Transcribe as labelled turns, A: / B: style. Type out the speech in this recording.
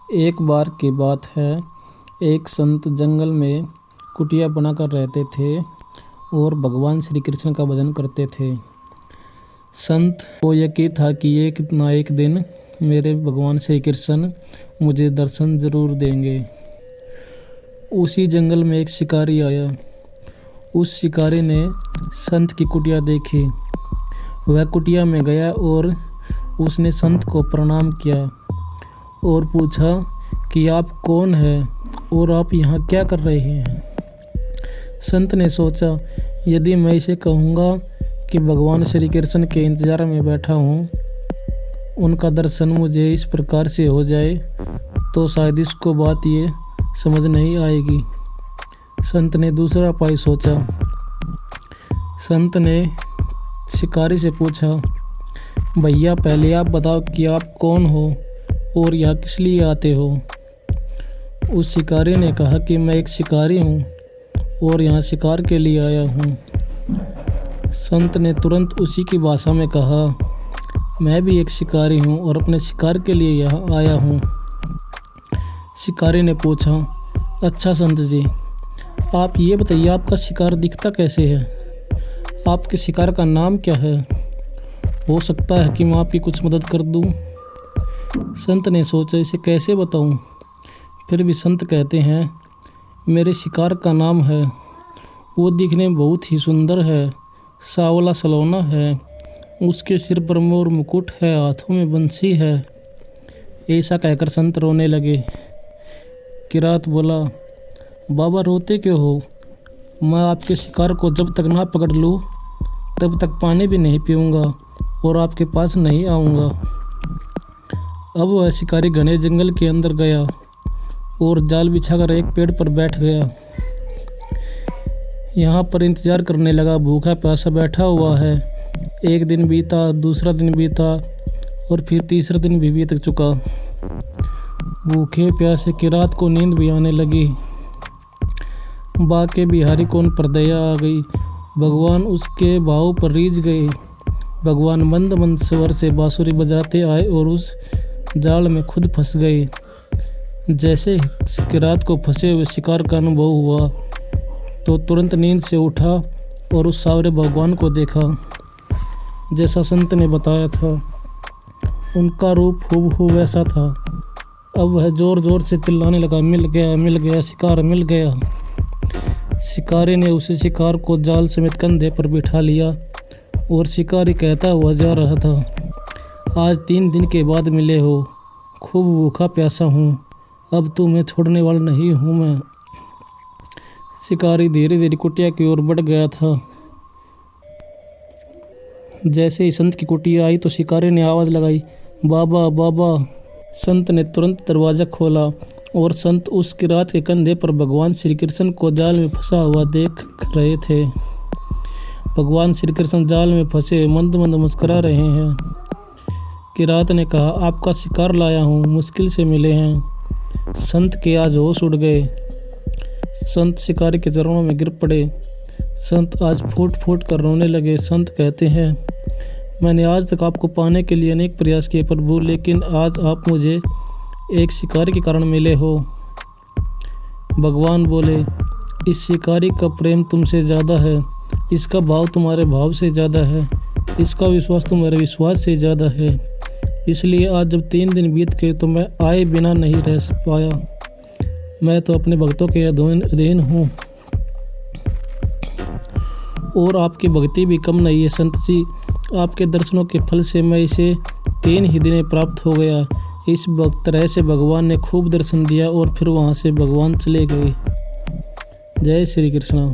A: एक बार की बात है। एक संत जंगल में कुटिया बनाकर रहते थे और भगवान श्री कृष्ण का भजन करते थे। संत को यकीन था कि एक ना एक दिन मेरे भगवान श्री कृष्ण मुझे दर्शन जरूर देंगे। उसी जंगल में एक शिकारी आया। उस शिकारी ने संत की कुटिया देखी। वह कुटिया में गया और उसने संत को प्रणाम किया और पूछा कि आप कौन हैं और आप यहाँ क्या कर रहे हैं। संत ने सोचा, यदि मैं इसे कहूँगा कि भगवान श्री कृष्ण के इंतज़ार में बैठा हूँ, उनका दर्शन मुझे इस प्रकार से हो जाए तो शायद इसको बात ये समझ नहीं आएगी। संत ने दूसरा उपाय सोचा। संत ने शिकारी से पूछा, भैया पहले आप बताओ कि आप कौन हो और यहाँ किस लिए आते हो। उस शिकारी ने कहा कि मैं एक शिकारी हूँ और यहाँ शिकार के लिए आया हूँ। संत ने तुरंत उसी की भाषा में कहा, मैं भी एक शिकारी हूँ और अपने शिकार के लिए यहाँ आया हूँ। शिकारी ने पूछा, अच्छा संत जी, आप ये बताइए आपका शिकार दिखता कैसे है, आपके शिकार का नाम क्या है, हो सकता है कि मैं आपकी कुछ मदद कर दूँ। संत ने सोचा, इसे कैसे बताऊँ। फिर भी संत कहते हैं, मेरे शिकार का नाम है, वो दिखने में बहुत ही सुंदर है, सांवला सलोना है, उसके सिर पर मोर मुकुट है, हाथों में बंसी है। ऐसा कहकर संत रोने लगे। किरात बोला, बाबा रोते क्यों हो, मैं आपके शिकार को जब तक ना पकड़ लूँ तब तक पानी भी नहीं पीऊँगा और आपके पास नहीं आऊँगा। अब वह शिकारी घने जंगल के अंदर गया और जाल बिछाकर एक पेड़ पर बैठ गया। यहाँ पर इंतज़ार करने लगा, भूखा प्यासा बैठा हुआ है। एक दिन बीता, दूसरा दिन बीता और फिर तीसरा दिन भी बीत चुका। भूखे प्यासे की रात को नींद भी आने लगी। बाके बिहारी को उन पर दया आ गई। भगवान उसके भाव पर रीझ गए। भगवान मंद मंद स्वर से बांसुरी बजाते आए और उस जाल में खुद फंस गए। जैसे ही रात को फंसे हुए शिकार का अनुभव हुआ तो तुरंत नींद से उठा और उस सावरे भगवान को देखा जैसा संत ने बताया था। उनका रूप हूबहू वैसा था। अब वह जोर जोर से चिल्लाने लगा, मिल गया शिकार मिल गया। शिकारी ने उसे शिकार को जाल समेत कंधे पर बिठा लिया और शिकारी कहता हुआ जा रहा था, आज 3 दिन के बाद मिले हो, खूब भूखा प्यासा हूँ, अब तुम्हें छोड़ने वाला नहीं हूँ मैं। शिकारी धीरे धीरे कुटिया की ओर बढ़ गया था। जैसे ही संत की कुटिया आई तो शिकारी ने आवाज़ लगाई, बाबा बाबा। संत ने तुरंत दरवाज़ा खोला और संत उस किरात के कंधे पर भगवान श्री कृष्ण को जाल में फंसा हुआ देख रहे थे। भगवान श्री कृष्ण जाल में फंसे मंद मंद मुस्कुरा रहे हैं। किरात ने कहा, आपका शिकार लाया हूँ, मुश्किल से मिले हैं। संत के आज होश उड़ गए। संत शिकारी के चरणों में गिर पड़े। संत आज फूट फूट कर रोने लगे। संत कहते हैं, मैंने आज तक आपको पाने के लिए अनेक प्रयास किए प्रभु, लेकिन आज आप मुझे एक शिकारी के कारण मिले हो। भगवान बोले, इस शिकारी का प्रेम तुमसे ज़्यादा है, इसका भाव तुम्हारे भाव से ज़्यादा है, इसका विश्वास तुम्हारे विश्वास से ज़्यादा है। इसलिए आज जब 3 दिन बीत गए तो मैं आए बिना नहीं रह पाया। मैं तो अपने भक्तों के अधीन हूँ और आपकी भक्ति भी कम नहीं है संत जी। आपके दर्शनों के फल से मैं इसे 3 ही दिन में प्राप्त हो गया। इस तरह से भगवान ने खूब दर्शन दिया और फिर वहाँ से भगवान चले गए। जय श्री कृष्ण।